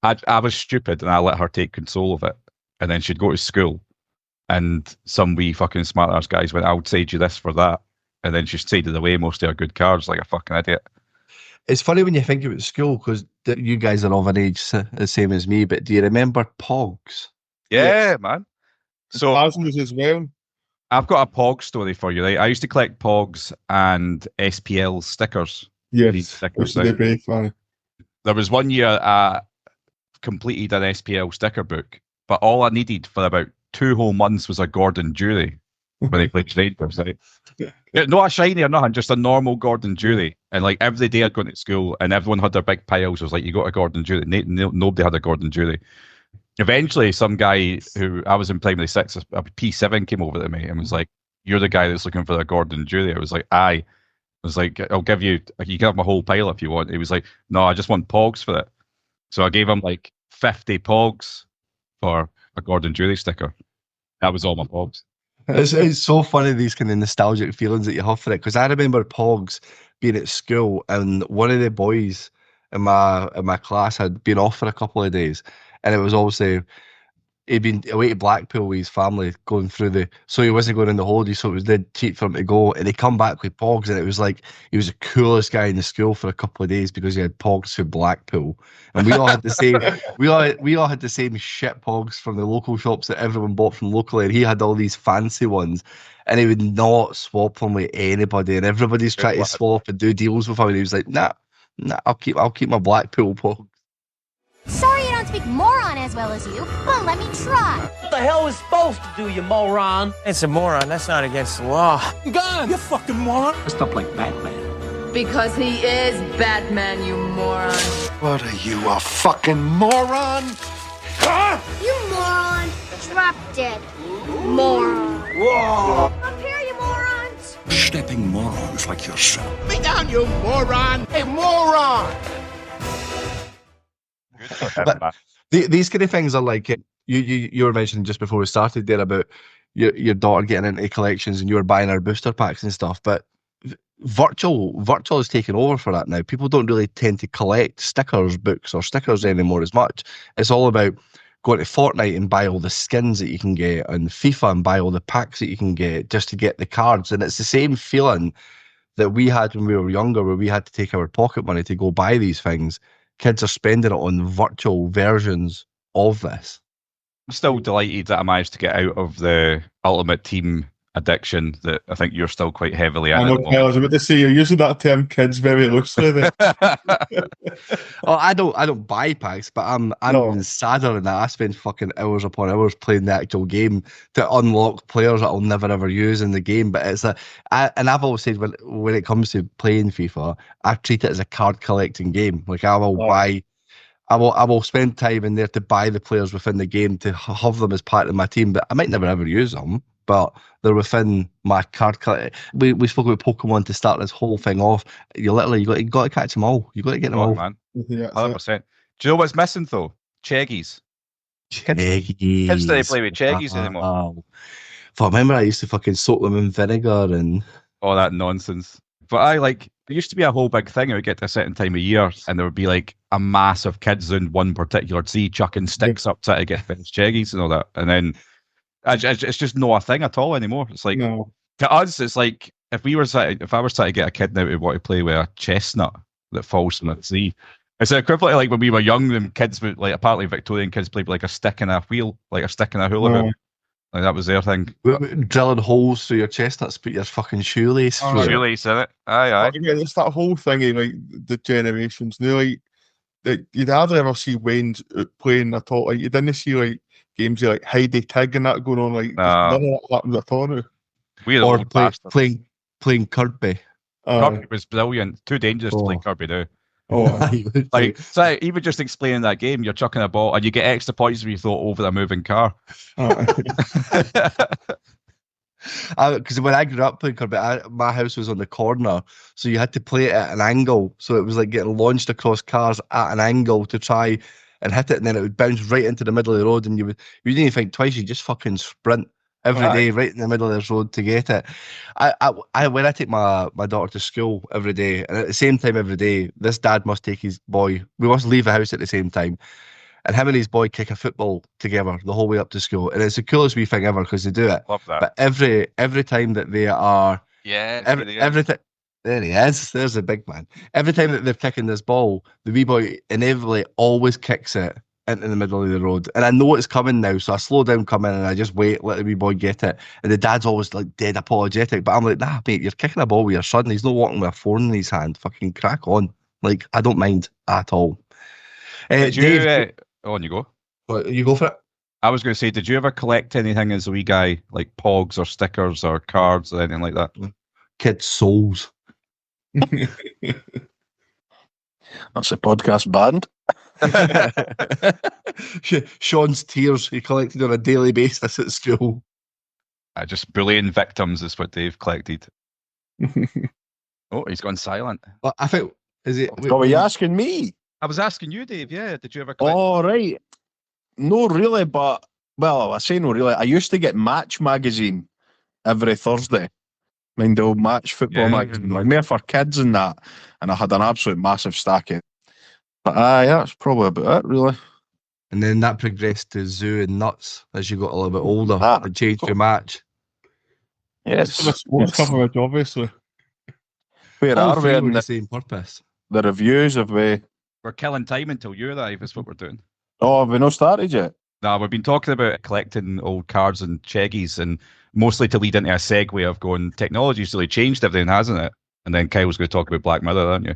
I was stupid and I let her take control of it. And then she'd go to school and some wee fucking smart ass guys went, I'll trade you this for that. And then she traded away most of her good cards like a fucking idiot. It's funny when you think about school because you guys are of an age the same as me, but do you remember pogs? Yeah, man. So Plasmas as well. I've got a pog story for you, right? I used to collect pogs and SPL stickers. These Yes, stickers, they're right? great, man. There was one year I completed an SPL sticker book, but all I needed for about 2 whole months was a Gordon Jury when I played Strangers, right? Yeah, not a shiny or nothing, just a normal Gordon Jury. And like every day I'd go to school and everyone had their big piles. It was like, you got a Gordon Jury. Nobody had a Gordon Jury. Eventually, some guy who I was in primary 6, a P7 came over to me and was like, you're the guy that's looking for a Gordon Jury. I was like, aye. I was like, I'll give you, you can have my whole pile if you want. He was like, no, I just want pogs for it. So I gave him like 50 pogs for a Gordon Jury sticker. That was all my pogs. It's so funny, these kind of nostalgic feelings that you have for it, because I remember pogs being at school and one of the boys in my class had been off for a couple of days, and it was obviously he'd been away to Blackpool with his family going through so he wasn't going on the holiday, so it was dead cheap for him to go, and he come back with pogs, and it was like he was the coolest guy in the school for a couple of days because he had pogs for Blackpool, and we all had the same we all had the same shit pogs from the local shops that everyone bought from locally, and he had all these fancy ones, and he would not swap them with anybody, and everybody's trying to swap and do deals with him, and he was like, nah, I'll keep my Blackpool pogs. Sorry you don't speak moron as well as you, but let me try. What the hell is supposed to do, you moron? It's a moron. That's not against the law. Gun! You fucking moron! Dressed up like Batman. Because he is Batman, you moron. What are you, a fucking moron? Ah! You moron. Drop dead. Moron. Whoa! Up here, you morons. Stepping morons like yourself. Me down, you moron! Hey, moron! But these kind of things are like you were mentioning just before we started there about your daughter getting into collections and you were buying her booster packs and stuff, but virtual is taking over for that now. People don't really tend to collect books or stickers anymore as much. It's all about going to Fortnite and buy all the skins that you can get, and FIFA and buy all the packs that you can get just to get the cards. And it's the same feeling that we had when we were younger, where we had to take our pocket money to go buy these things. Kids are spending it on virtual versions of this. I'm still delighted that I managed to get out of the Ultimate Team addiction that I think you're still quite heavily in. I was about to say, you're using that term kids very loosely there. Well, I don't buy packs, but I'm even sadder than that. I spend fucking hours upon hours playing the actual game to unlock players that I'll never ever use in the game. But it's and I've always said when it comes to playing FIFA, I treat it as a card collecting game. Like I will spend time in there to buy the players within the game to have them as part of my team, but I might never ever use them. But they're within my card collection. We spoke about Pokemon to start this whole thing off. You got to catch them all. You got to get them all, man. 100%. Do you know what's missing though? Cheggies. Cheggies. Kids don't play with Cheggies anymore. I remember I used to fucking soak them in vinegar and all that nonsense. But there used to be a whole big thing. It would get to a certain time of year, and there would be like a mass of kids in one particular tree chucking sticks up to get finished Cheggies and all that, and then. It's just not a thing at all anymore. It's like to us, it's like if I was trying to get a kid now to want to play with a chestnut that falls from a tree, it's equivalent to like when we were young and kids would like apparently Victorian kids played with like a stick and a wheel, like a stick and a hula hoop. Like that was their thing. Drilling holes through your chestnuts, put your fucking shoelace through. Shoelace in it. Aye. It's that whole thing of like the generations. You know, like you'd hardly ever see Wayne playing at all. Like you didn't see like games like Heidi Tig and that going on, like none of that happens at all now. Or playing Kirby. Kirby was brilliant. Too dangerous to play Kirby now. Like so even just explaining that game, you're chucking a ball and you get extra points when you throw it over a moving car. Because when I grew up playing Kirby, my house was on the corner, so you had to play it at an angle. So it was like getting launched across cars at an angle to try and hit it, and then it would bounce right into the middle of the road, and you didn't even think twice. You just fucking sprint every day right in the middle of this road to get it. When I take my daughter to school every day, and at the same time every day, this dad must take his boy. We must leave the house at the same time. and him and his boy kick a football together the whole way up to school, and it's the coolest wee thing ever because they do it. Love that. But every time that they are, Yeah. every time. There he is. There's the big man. Every time that they're kicking this ball, the wee boy inevitably always kicks it into the middle of the road. And I know it's coming now, so I slow down, come in, and I just wait, let the wee boy get it. And the dad's always like dead apologetic. But I'm like, nah, mate, you're kicking a ball with your son. He's not walking with a phone in his hand. Fucking crack on. Like, I don't mind at all. Did you, Dave, on you go. you go for it. I was going to say, did you ever collect anything as a wee guy, like pogs or stickers or cards or anything like that? Kids' souls. That's a podcast band. Sean's tears he collected on a daily basis at school. Just bullying victims is what Dave collected. Oh, he's gone silent. Well, I think, is it? Oh, are you asking me? I was asking you, Dave. Yeah, did you ever collect? Oh, right. No, really, but, well, I say no, really. I used to get Match magazine every Thursday. Mind the old Match football magazine, like more for kids and that. And I had an absolute massive stack of it. But yeah, that's probably about it, really. And then that progressed to Zoo and Nuts as you got a little bit older Ah, and changed your match. Yes. The sports coverage, obviously. Where All are we three in were the the, same purpose. the reviews? Have we? We're killing time until you arrive, is what we're doing. Oh, have we not started yet? Now, we've been talking about collecting old cards and cheggies, and mostly to lead into a segue of going, technology's really changed everything, hasn't it? And then Kyle's going to talk about Black Mirror, aren't you?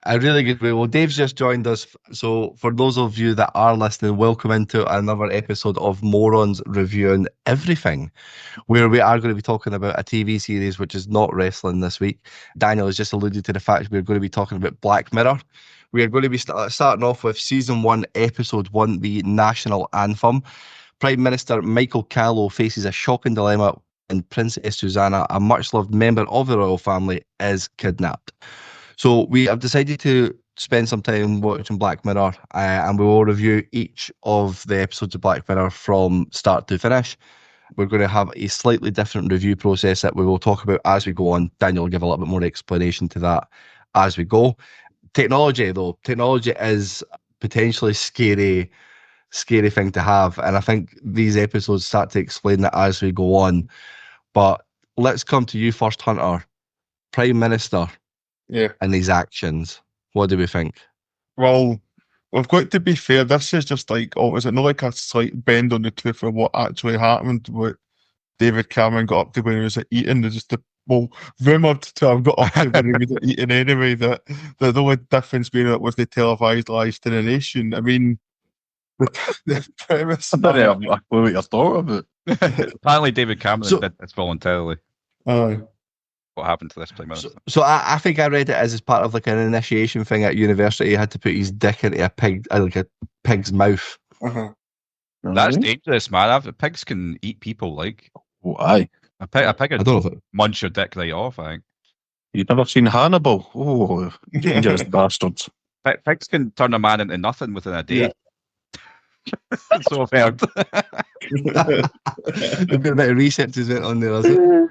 A really good way. Well, Dave's just joined us. So, for those of you that are listening, welcome into another episode of Morons Reviewing Everything, where we are going to be talking about a TV series which is not wrestling this week. Daniel has just alluded to the fact we're going to be talking about Black Mirror. We are going to be starting off with Season 1, Episode 1, the National Anthem. Prime Minister Michael Callow faces a shocking dilemma when Princess Susanna, a much-loved member of the royal family, is kidnapped. So we have decided to spend some time watching Black Mirror, and we will review each of the episodes of Black Mirror from start to finish. We're going to have a slightly different review process that we will talk about as we go on. Daniel will give a little bit more explanation to that as we go. Technology, though. Technology is potentially scary thing to have, and I think these episodes start to explain that as we go on. But let's come to you first, Hunter. Prime Minister. Yeah. And these actions. What do we think? Well, we've got to be fair. This is just like, is it not like a slight bend on the truth of what actually happened? What David Cameron got up to when he was eating? Rumoured to have got up to when he was eating anyway. That the only difference being that was the televised live to the nation. I mean, the premise. I don't know what you're talking about. Apparently, David Cameron did this voluntarily. What happened to this Prime Minister? So I think I read it as part of like an initiation thing at university. He had to put his dick into a pig's mouth. That's dangerous, man. Pigs can eat people. Like, aye. A pig I don't know if it... munch your dick right off. I think. You've never seen Hannibal? Oh, dangerous bastards. Pigs can turn a man into nothing within a day. So I've heard. There's been a bit of research went on there, hasn't it?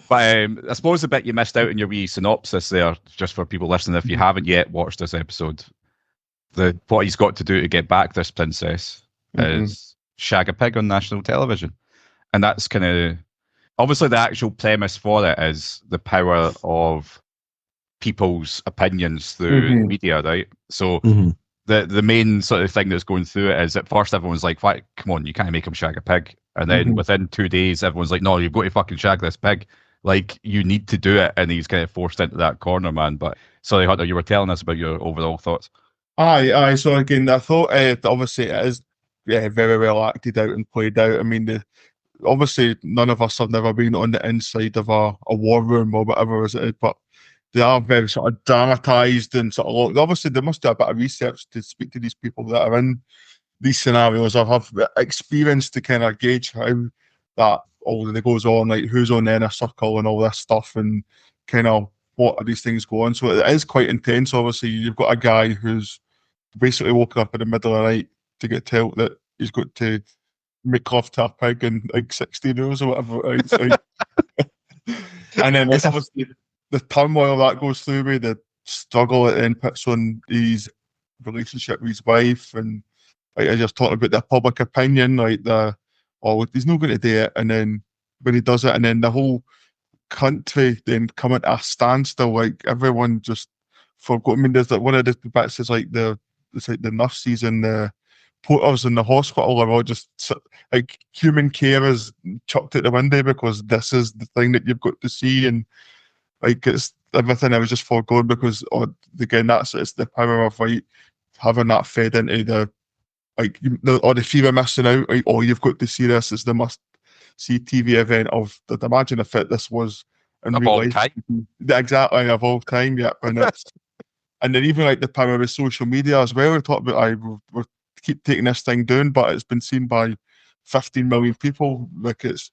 But I suppose the bit you missed out in your wee synopsis there, just for people listening, if you haven't yet watched this episode, what he's got to do to get back this princess is shag a pig on national television. And that's kind of, obviously the actual premise for it is the power of people's opinions through media, right? So the main sort of thing that's going through it is at first everyone's like, "Why? Come on, you can't make him shag a pig." And then within 2 days, everyone's like, "No, you've got to fucking shag this pig. Like, you need to do it." And he's kind of forced into that corner, man. But sorry, Hunter, you were telling us about your overall thoughts. Aye. So again, I thought obviously it is very well acted out and played out. I mean, obviously none of us have never been on the inside of a war room or whatever it is, but they are very sort of dramatised and sort of, obviously they must do a bit of research to speak to these people that are in these scenarios or have experience to kind of gauge how that all that goes on, like who's on the inner circle and all this stuff, and kind of what are these things go on. So it is quite intense. Obviously, you've got a guy who's basically woken up in the middle of the night to get told that he's got to make love to a pig in like 60 rules or whatever it is. Like, and then it's obviously the turmoil that goes through with the struggle it then puts on his relationship with his wife, and like I just talking about the public opinion, like he's not going to do it, and then when he does it, and then the whole country then come at a standstill, like everyone just forgot. I mean, there's like one of the bits is like the nurses and the porters in the hospital are all just like human care is chucked out the window because this is the thing that you've got to see, and like it's everything I was just forgotten because again it's the power of like having that fed into the the fear of missing out. Like, you've got to see this. It's the must see TV event of. I'd imagine if this was in of real all life, time. exactly of all time. Yeah, and it's and then even like the power of social media as well. We talk about we're keep taking this thing down, but it's been seen by 15 million people. Like it's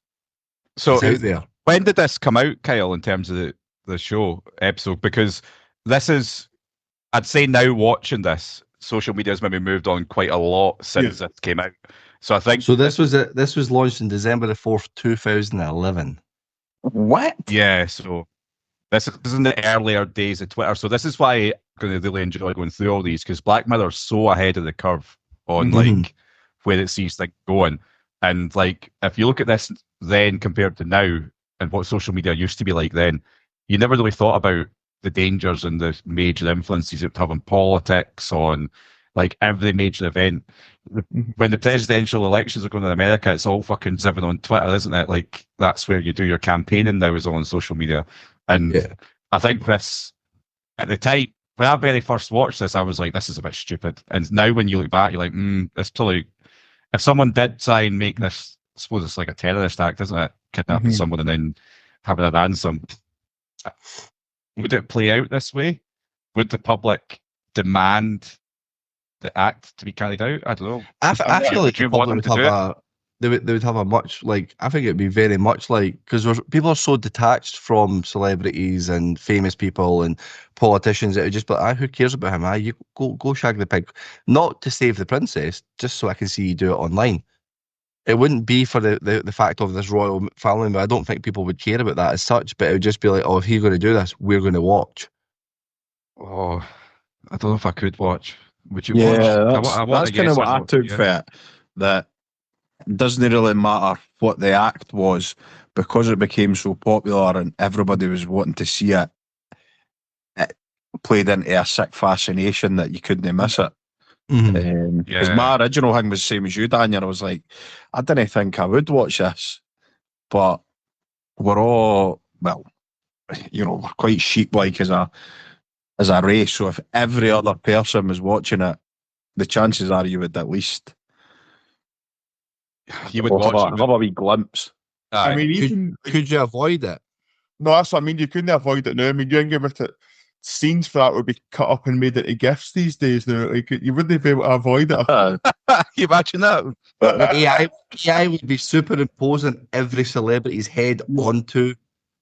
out there. When did this come out, Kyle, in terms of the show episode? Because this is, I'd say now watching this, social media has maybe moved on quite a lot since it came out. So I think this was launched in December the 4th, 2011. What? Yeah, so this is in the earlier days of Twitter. So this is why I'm going to really enjoy going through all these, because Black Mirror's so ahead of the curve on like where it sees things going. And like if you look at this then compared to now and what social media used to be like then, you never really thought about the dangers and the major influences it would have on politics, on like every major event. When the presidential elections are going in America, it's all fucking zipping on Twitter, isn't it? Like that's where you do your campaigning now, is all on social media. And I think this, at the time, when I very first watched this, I was like, this is a bit stupid. And now when you look back, you're like, it's totally, if someone did try and make this, I suppose it's like a terrorist act, isn't it? Kidnapping someone and then having a ransom. Would it play out this way? Would the public demand the act to be carried out? I don't know. I feel like the public would have they would have a much, like, I think it'd be very much like, because people are so detached from celebrities and famous people and politicians that it would just be like, who cares about him? You go shag the pig. Not to save the princess, just so I can see you do it online. It wouldn't be for the fact of this royal family, but I don't think people would care about that as such, but it would just be like, if you're going to do this, we're going to watch. Oh, I don't know if I could watch. Would you watch? watch? That's kind of what I took for it. That doesn't really matter what the act was, because it became so popular and everybody was wanting to see it. It played into a sick fascination that you couldn't miss it. Because my original thing was the same as you, Daniel. I was like, I didn't think I would watch this, but we're all, well, we're quite sheep-like as a race. So if every other person was watching it, the chances are you would at least watch have a wee glimpse. I mean, could you avoid it? No, that's what I mean. You couldn't avoid it now. I mean, you can give it scenes for that would be cut up and made into gifs these days now. Like, you wouldn't be able to avoid it. You imagine that? AI would be superimposing every celebrity's head onto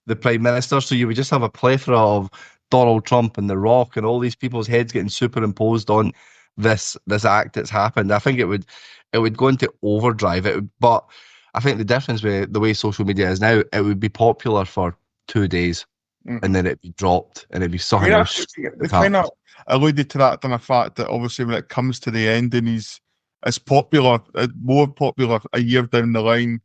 the Prime Minister, so you would just have a plethora of Donald Trump and The Rock and all these people's heads getting superimposed on this act that's happened. I think it would go into overdrive. But I think the difference with the way social media is now, it would be popular for 2 days. And then it'd be dropped, and it'd be something else. They kind of alluded to that in the fact that obviously when it comes to the end, and it's popular, more popular a year down the line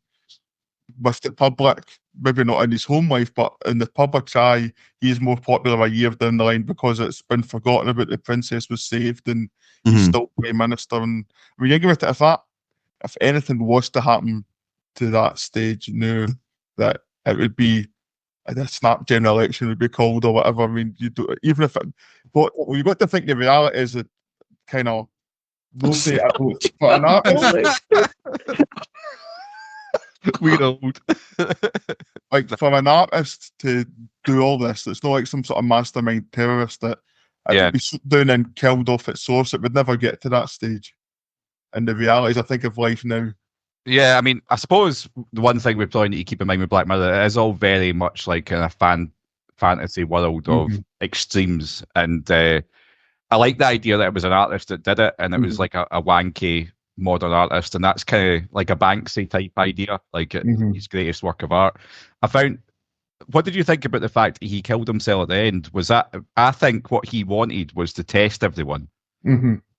with the public, maybe not in his home life, but in the public's eye, he's more popular a year down the line because it's been forgotten about the princess was saved and he's still Prime Minister. And I mean, you give it if anything was to happen to that stage now, that it would be a snap general election would be called or whatever. I mean, you do, even if but you got to think the reality is that kind of for an artist. We're old. Like for an artist to do all this, it's not like some sort of mastermind terrorist that would be shut down and killed off its source. It would never get to that stage. And the realities, I think, of life now. Yeah, I mean, I suppose the one thing we probably need to keep in mind with Black Mirror, it is all very much like a fantasy world of extremes. And I like the idea that it was an artist that did it, and it was like a wanky modern artist, and that's kind of like a Banksy type idea, like his greatest work of art. What did you think about the fact that he killed himself at the end? Was that, I think what he wanted was to test everyone.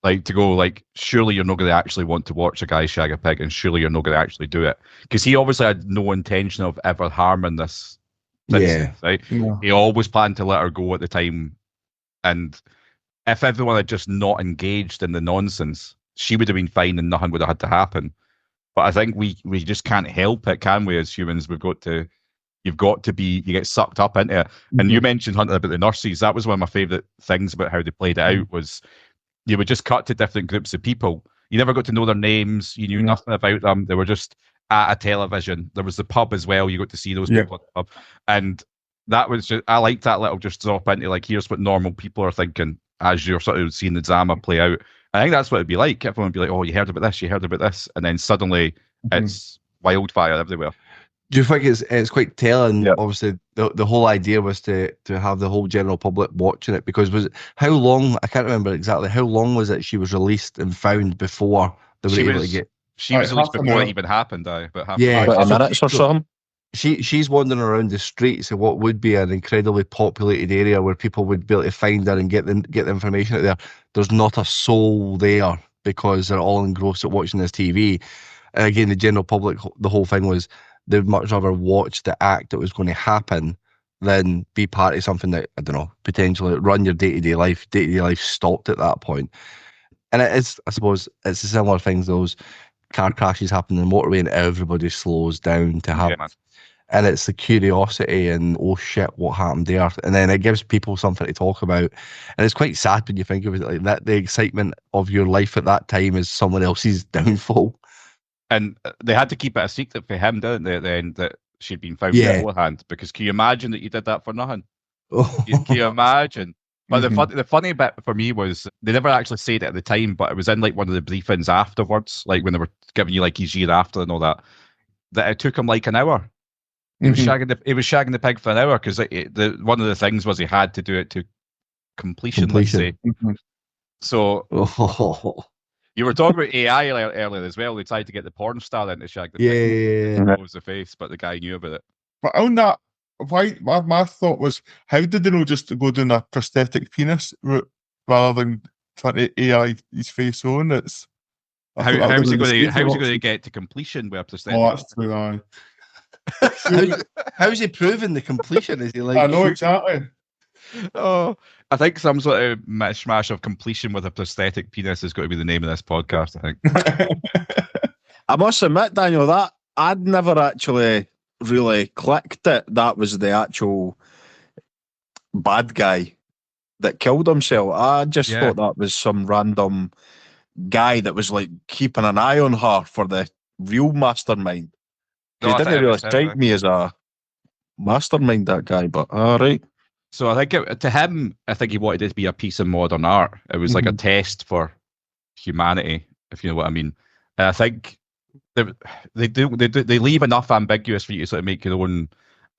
Like to go like, surely you're not going to actually want to watch a guy shag a pig, and surely you're not going to actually do it, because he obviously had no intention of ever harming this citizen, right? Yeah. He always planned to let her go at the time, and if everyone had just not engaged in the nonsense, she would have been fine and nothing would have had to happen. But I think we just can't help it, can we? As humans, you've got to be, you get sucked up into it. And you mentioned, Hunter, about the nurses. That was one of my favourite things about how they played it out, was you would just cut to different groups of people. You never got to know their names. You knew nothing about them. They were just at a television. There was the pub as well. You got to see those people at the pub. And that was just, I liked that little just drop into like, here's what normal people are thinking as you're sort of seeing the drama play out. I think that's what it'd be like. Everyone would be like, oh, you heard about this, you heard about this. And then suddenly it's wildfire everywhere. Do you think it's quite telling? Yeah. Obviously, the whole idea was to have the whole general public watching it, because how long? I can't remember exactly. How long was it she was released and found before they were able to get? She was released before it even happened. About minutes or something. She's wandering around the streets of what would be an incredibly populated area where people would be able to find her and get the information out there. There's not a soul there because they're all engrossed at watching this TV. And again, the general public, the whole thing was, they'd much rather watch the act that was going to happen than be part of something that, I don't know, potentially run your day-to-day life. Day-to-day life stopped at that point. And it is, I suppose, it's a similar things. Those car crashes happen in the motorway and everybody slows down to have... Yeah, and it's the curiosity and, oh shit, what happened there? And then it gives people something to talk about. And it's quite sad when you think of it like that. The excitement of your life at that time is someone else's downfall. And they had to keep it a secret for him, didn't they, at the end, that she'd been found beforehand? Because can you imagine that you did that for nothing? Can you imagine? But the funny bit for me was they never actually said it at the time, but it was in like one of the briefings afterwards, like when they were giving you like his year after and all that, that it took him like an hour. He was shagging the pig for an hour, because one of the things was he had to do it to completion. Let's say. So you were talking about AI earlier as well. They tried to get the porn star in to shag the pig. That was the face, but the guy knew about it. But on that, why my thought was, how did they not just go down a prosthetic penis route rather than trying to AI his face on? It's how's he going to get to completion with a prosthetic? Oh, that's true. Aye. How's he proving the completion? Is he like? I know exactly. Oh, I think some sort of mishmash of completion with a prosthetic penis is going to be the name of this podcast, I think. I must admit, Daniel, that I'd never actually really clicked it. That was the actual bad guy that killed himself. I just thought that was some random guy that was like keeping an eye on her for the real mastermind. He didn't really strike me as a mastermind, that guy, but all right. So I think to him, I think he wanted it to be a piece of modern art. It was like a test for humanity, if you know what I mean. And I think they leave enough ambiguous for you to sort of make your own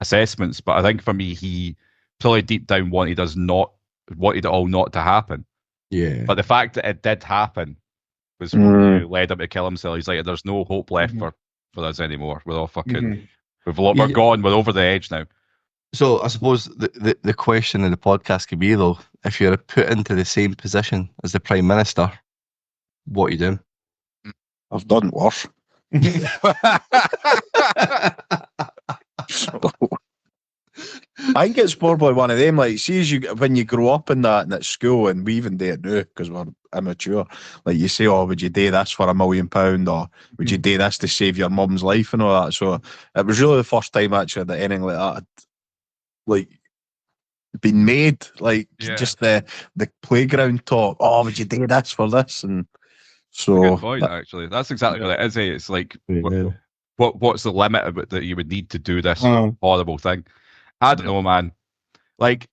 assessments. But I think for me, he probably deep down wanted it all not to happen. Yeah. But the fact that it did happen was what led him to kill himself. He's like, there's no hope left for us anymore. We're all fucking, we're gone. We're over the edge now. So I suppose the question in the podcast could be, though, if you're put into the same position as the Prime Minister, what are you doing? I've done worse. I think it's probably one of them, like, see, as when you grow up in that and at school, and we even do it now because we're immature, like you say, oh, would you do this for £1 million, or would you do this to save your mum's life and all that? So it was really the first time actually that anything like that had, like, been made, like just the playground talk. Oh, would you do this for this? And so good point, actually, that's exactly what it is. It's like, what's the limit that you would need to do this horrible thing? I don't know, man. Like,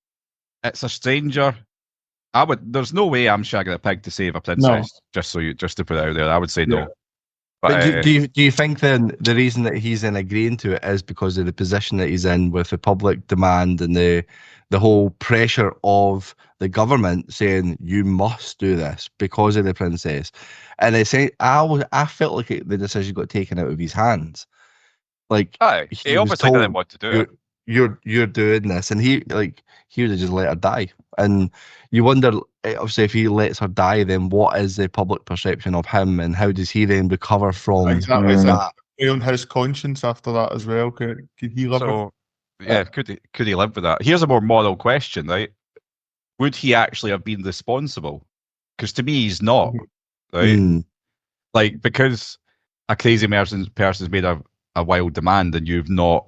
it's a stranger. There's no way I'm shagging a pig to save a princess. Just to put it out there, I would say no. But do you think then the reason that he's in agreeing to it is because of the position that he's in with the public demand and the whole pressure of the government saying you must do this because of the princess? And they say I felt like the decision got taken out of his hands. Like, he obviously didn't want to do it. You're doing this, and he would have just let her die. and you wonder, obviously, if he lets her die, then what is the public perception of him, and how does he then recover from Exactly. It's that? on his conscience after that as well. Can he live it? So, yeah, could he live with that? Here's a more moral question, right? Would he actually have been responsible? Because to me, he's not, right? Mm. Like, because a crazy person's made a wild demand and you've not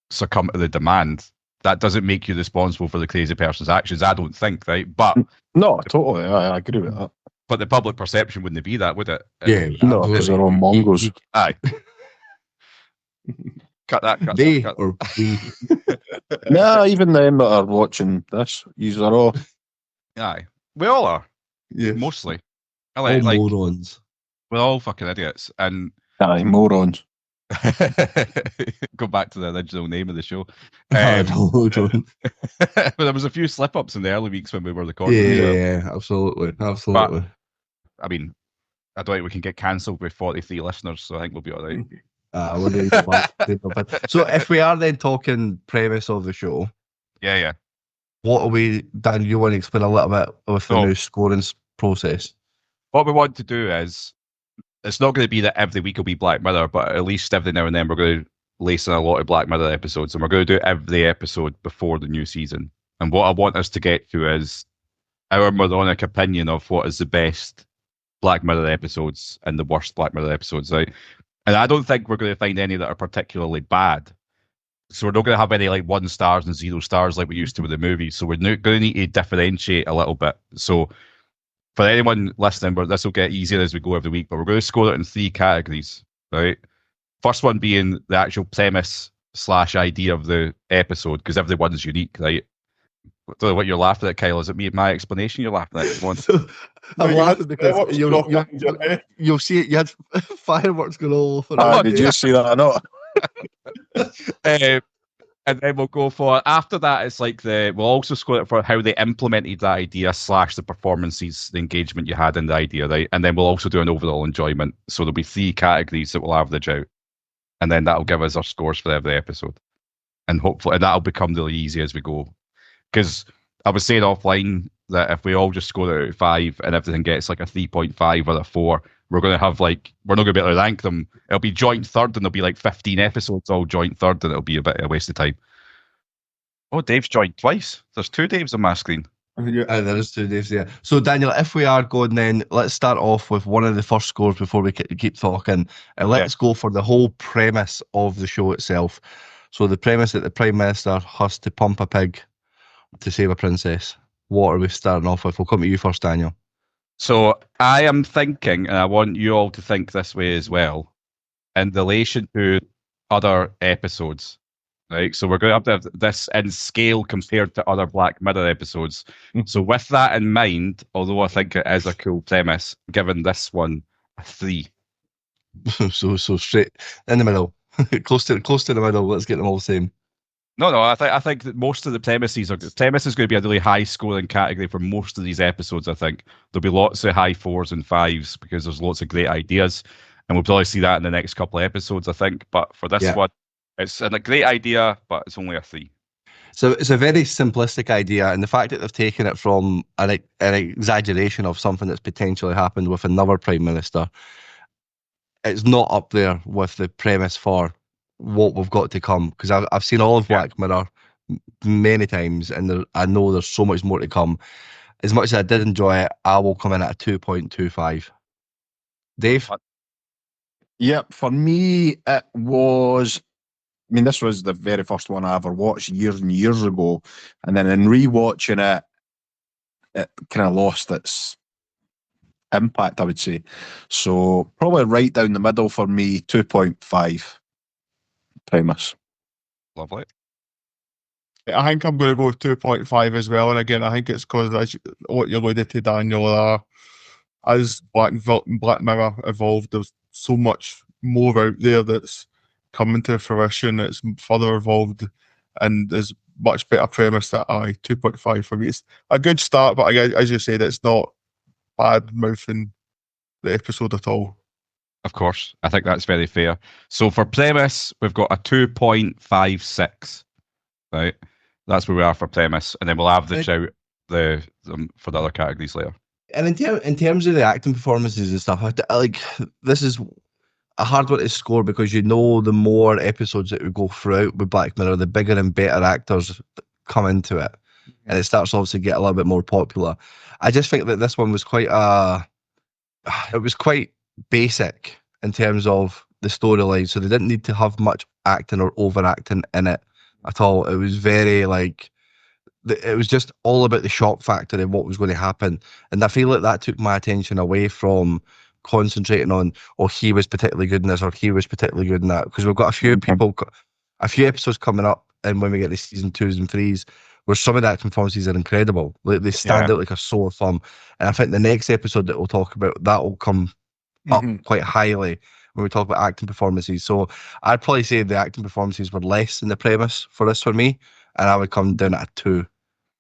succumbed to the demand, that doesn't make you responsible for the crazy person's actions, I don't think, right? But No, totally. I agree with that. but the public perception wouldn't be that, would it? Yeah, No, because they're all mongols. Aye. Cut that. They Cut. or we. Nah, even them that are watching this, these are all. Aye. We all are, Yeah. mostly. I All like morons. we're all fucking idiots. And Aye, morons. go back to the original name of the show. Don't. But there was a few slip-ups in the early weeks when we were recording. Yeah, absolutely. I mean, I don't think we can get cancelled with 43 listeners, so I think we'll be all right. We're going to go back. So if we are then talking premise of the show, Yeah. what are we, Dan, you want to explain a little bit with the new scoring process? What we want to do is, it's not going to be that every week will be Black Mirror, but at least every now and then we're going to lace in a lot of Black Mirror episodes, and we're going to do every episode before the new season. And what I want us to get to is our moronic opinion of what is the best Black Mirror episodes and the worst Black Mirror episodes, right? And I don't think we're going to find any that are particularly bad. So we're not going to have any like 1 stars and 0 stars like we used to with the movies. So we're going to need to differentiate a little bit. So for anyone listening, this will get easier as we go every week, but we're going to score it in 3 categories, right? First one being the actual premise / idea of the episode, because everyone's unique, right? I don't know what you're laughing at, Kyle. Is it me and my explanation you're laughing at? Come on. I'm laughing because you'll see it. You had fireworks going all over. Did you see that or not? And then we'll go for, after that, it's like we'll also score it for how they implemented that idea / the performances, the engagement you had in the idea, right? And then we'll also do an overall enjoyment. So there'll be 3 categories that we'll average out. And then that'll give us our scores for every episode. And hopefully that'll become really easy as we go. Because I was saying offline that if we all just score it out of 5 and everything gets like a 3.5 or a 4, we're going to have we're not going to be able to rank them. It'll be joint third and there'll be like 15 episodes all joint third and it'll be a bit of a waste of time. Oh, Dave's joined twice. There's 2 Daves on my screen. There is 2 Daves, yeah. So Daniel, if we are going, then let's start off with one of the first scores before we keep talking. And let's go for the whole premise of the show itself. So the premise that the Prime Minister has to pump a pig to save a princess. What are we starting off with? We'll come to you first, Daniel. So I am thinking, and I want you all to think this way as well, in relation to other episodes, right? So we're going to have this in scale compared to other Black Mirror episodes. So with that in mind, although I think it is a cool premise, giving this one a 3. So straight in the middle, close to the middle. Let's get them all the same. No, I think that most of the premises is going to be a really high scoring category for most of these episodes. I think there'll be lots of high 4s and 5s because there's lots of great ideas, and we'll probably see that in the next couple of episodes, I think. But for this one, it's a great idea, but it's only a 3. So it's a very simplistic idea, and the fact that they've taken it from an exaggeration of something that's potentially happened with another Prime Minister, it's not up there with the premise for what we've got to come, because I've seen all of Black Mirror many times, and I know there's so much more to come. As much as I did enjoy it, I will come in at a 2.25. Dave? Yep, for me, it was. I mean, this was the very first one I ever watched years and years ago, and then in rewatching it kind of lost its impact, I would say. So probably right down the middle for me, 2.5. Premise. Lovely. I think I'm going to go with 2.5 as well. And again, I think it's because what you alluded to, Daniel, as Black Mirror evolved, there's so much more out there that's coming to fruition. It's further evolved and is much better premise that 2.5 for me. It's a good start, but again, as you said, it's not bad mouthing the episode at all. Of course, I think that's very fair. So for premise, we've got a 2.56, right? That's where we are for premise, and then we'll average out for the other categories later. And in terms of the acting performances and stuff, this is a hard one to score because the more episodes that we go throughout with Black Mirror, the bigger and better actors come into it, and it starts obviously get a little bit more popular. I just think that this one was quite basic in terms of the storyline, so they didn't need to have much acting or overacting in it at all. It was very it was just all about the shock factor and what was going to happen, and I feel like that took my attention away from concentrating on, he was particularly good in this or he was particularly good in that, because we've got a few episodes coming up, and when we get to season 2s and 3s, where some of the acting performances are incredible. Like, they stand out like a sore thumb, and I think the next episode that we'll talk about, that will come up quite highly when we talk about acting performances. So I'd probably say the acting performances were less than the premise for this for me, and I would come down at a 2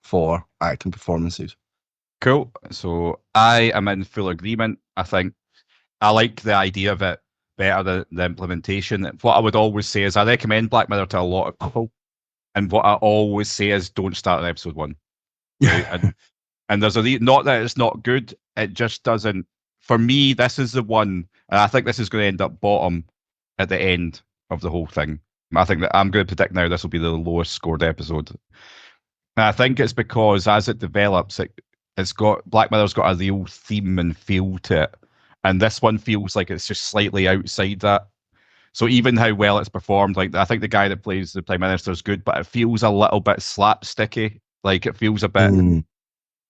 for acting performances. Cool. So I am in full agreement. I think I like the idea of it better than the implementation. What I would always say is I recommend Black Mirror to a lot of people, and what I always say is don't start at episode 1. Right? and there's not that it's not good, it just doesn't. For me, this is the one, and I think this is going to end up bottom at the end of the whole thing. I think that I'm going to predict now this will be the lowest scored episode. And I think it's because as it develops, it's got Black Mirror's got a real theme and feel to it. And this one feels like it's just slightly outside that. So even how well it's performed, like I think the guy that plays the Prime Minister is good, but it feels a little bit slapsticky. Like it feels a bit,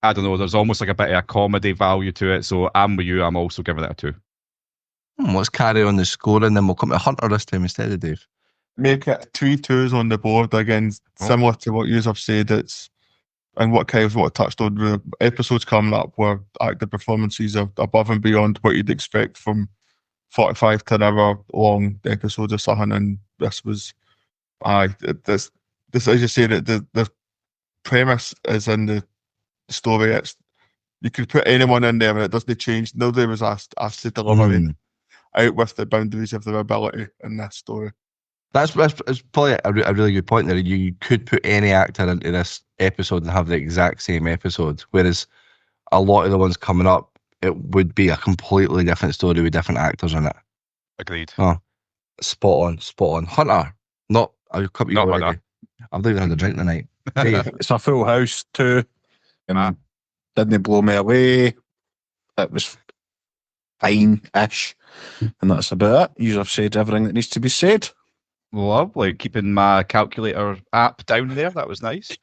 I don't know, there's almost like a bit of a comedy value to it. So I'm with you, I'm also giving it a 2. Let's carry on the score, and then we'll come to Hunter this time instead of Dave. Make it 3 2s on the board again, similar to what you have said. And what touched on the episodes coming up where active performances are above and beyond what you'd expect from 45 to an hour long episodes or something. And this was, this as you say, that the premise is in the story. You could put anyone in there and it doesn't change. Nobody was asked to deliver it out with the boundaries of their ability in this story. That's probably a really good point there. You could put any actor into this episode and have the exact same episode, whereas a lot of the ones coming up, it would be a completely different story with different actors in it. Agreed. Oh, spot on. Hunter, I'll cut you not already. Hunter. I've not even had a drink tonight. Dave. It's a full house too. Didn't blow me away. It was fine-ish, and that's about it. You've said everything that needs to be said. Lovely. Keeping my calculator app down there. That was nice.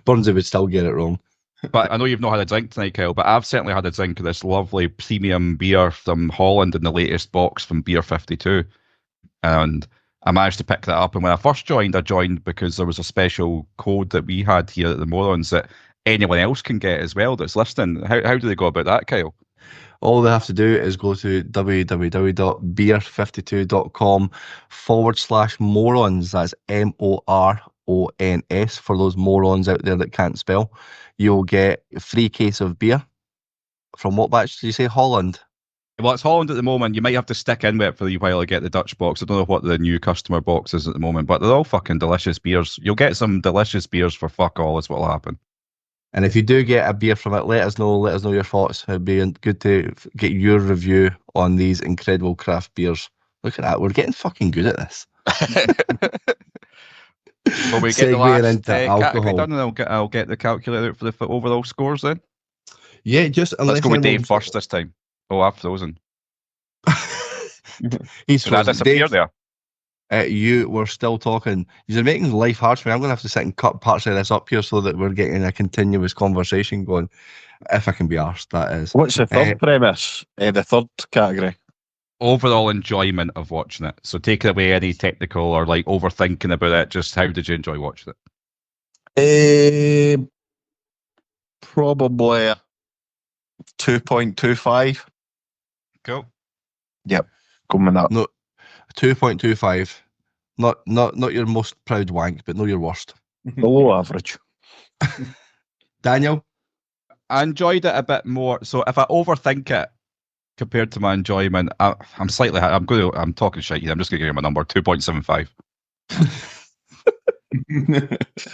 Burnsy would still get it wrong. But I know you've not had a drink tonight, Kyle, but I've certainly had a drink of this lovely premium beer from Holland in the latest box from Beer 52. And I managed to pick that up. And when I first joined, I joined because there was a special code that we had here at the Morons that anyone else can get as well that's listening. How do they go about that, Kyle? All they have to do is go to www.beer52.com/morons. That's MORONS for those morons out there that can't spell. You'll get a free case of beer. From what batch did you say? Holland? Well, it's Holland at the moment. You might have to stick in with it for a while to get the Dutch box. I don't know what the new customer box is at the moment, but they're all fucking delicious beers. You'll get some delicious beers for fuck all is what will happen. And if you do get a beer from it, let us know your thoughts. It'd be good to get your review on these incredible craft beers. Look at that. We're getting fucking good at this. Well, we get the last category alcohol done, and I'll get the calculator out for the overall scores then. Yeah, just let's go with Dave first this time. Oh, I've frozen. He's frozen. Did I disappear there? You were still talking. You're making life hard for me. I'm going to have to sit and cut parts of this up here so that we're getting a continuous conversation going. If I can be arsed, that is. What's the third premise? The third category? Overall enjoyment of watching it. So take away any technical or like overthinking about it. Just how did you enjoy watching it? Probably 2.25. Cool. Yep. Coming up. No, 2.25. Not your most proud wank, but no your worst. Below average. Daniel? I enjoyed it a bit more. So if I overthink it compared to my enjoyment, I'm slightly. I'm talking shit here. I'm just going to give you my number. 2.75.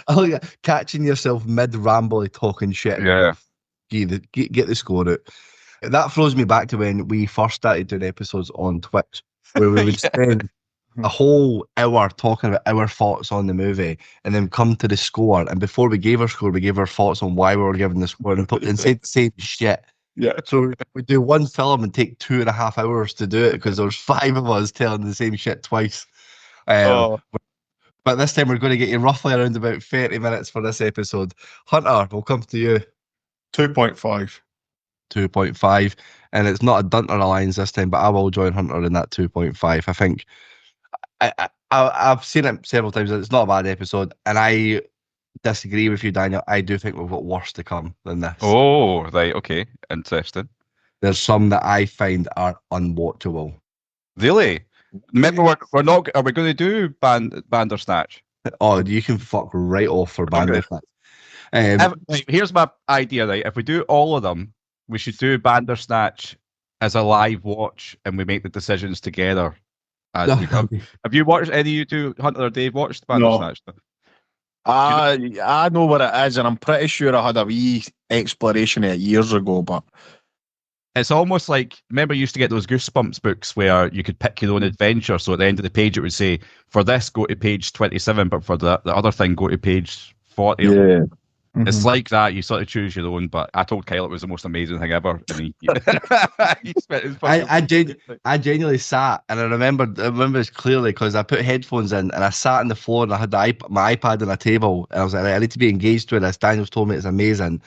I like that, catching yourself mid-ramble talking shit. Yeah. Get the score out. That throws me back to when we first started doing episodes on Twitch, where we would spend a whole hour talking about our thoughts on the movie and then come to the score. And before we gave our score, we gave our thoughts on why we were giving the score and said the same shit. Yeah. So we do one film and take 2.5 hours to do it because there was 5 of us telling the same shit twice. But this time we're going to get you roughly around about 30 minutes for this episode. Hunter, we'll come to you. 2.5. 2.5. And it's not a Dunter Alliance this time, but I will join Hunter in that 2.5. I think I've seen it several times. It's not a bad episode. And I disagree with you, Daniel. I do think we've got worse to come than this. Oh, right. Okay. Interesting. There's some that I find are unwatchable. Really? Remember, we're not. Are we going to do Bandersnatch? Oh, you can fuck right off for Bandersnatch. Here's my idea, right? If we do all of them, we should do Bandersnatch as a live watch, and we make the decisions together. As we come. Have you watched any of you two, Hunter or Dave, watched Bandersnatch? No. I know what it is, and I'm pretty sure I had a wee exploration of it years ago, but it's almost like, remember you used to get those Goosebumps books where you could pick your own adventure, so at the end of the page it would say, for this go to page 27, but for the other thing go to page 40. Yeah. It's like that, you sort of choose your own, but I told Kyle it was the most amazing thing ever. And I genuinely sat, and I remember this clearly because I put headphones in and I sat on the floor and I had my iPad on a table and I was like, I need to be engaged with this. Daniel's told me it's amazing.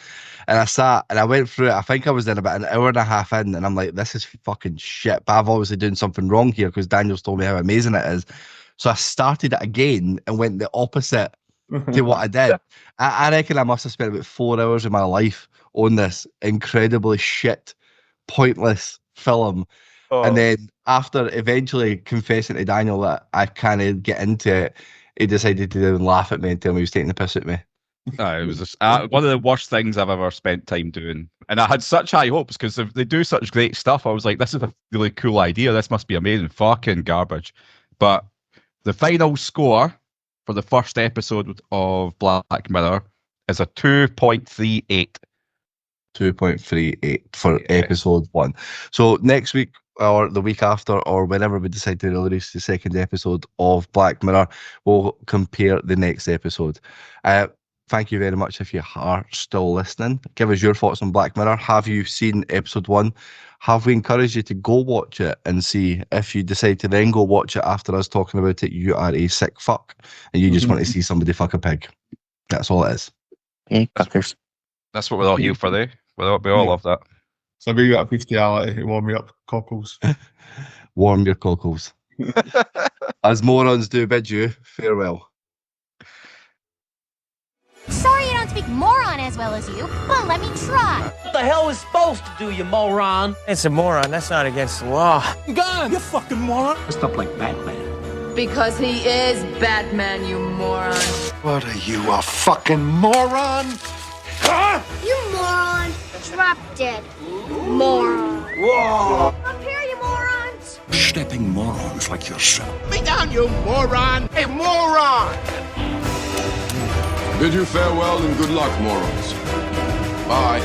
And I sat and I went through it. I think I was in about an hour and a half in and I'm like, this is fucking shit, but I've obviously doing something wrong here because Daniel's told me how amazing it is. So I started it again and went the opposite to what I did. I reckon I must have spent about 4 hours of my life on this incredibly shit, pointless film. Oh. And then after eventually confessing to Daniel that I kind of get into it, he decided to laugh at me and tell me he was taking the piss at me. It was just, one of the worst things I've ever spent time doing. And I had such high hopes because if they do such great stuff, I was like, this is a really cool idea. This must be amazing. Fucking garbage. But the final score for the first episode of Black Mirror is a 2.38. 2.38 for episode 1. So next week or the week after or whenever we decide to release the second episode of Black Mirror, we'll compare the next episode. Thank you very much if you are still listening. Give us your thoughts on Black Mirror. Have you seen episode 1? Have we encouraged you to go watch it and see? If you decide to then go watch it after us talking about it, you are a sick fuck and you just want to see somebody fuck a pig. That's all it is. Yeah, fuckers. That's what we're all here for, eh? We all love that. So we got a bestiality to warm me up cockles. Warm your cockles. As morons do bid you farewell. Sorry I don't speak moron as well as you, but let me try. What the hell is supposed to do, you moron? It's a moron. That's not against the law. Gun, you fucking moron. Dressed up like Batman. Because he is Batman, you moron. What are you, a fucking moron? Huh? You moron. Drop dead. Moron. Whoa. Up here, you morons. Stepping morons like yourself. Me down, you moron. Hey, moron. Bid you farewell and good luck, morons. Bye.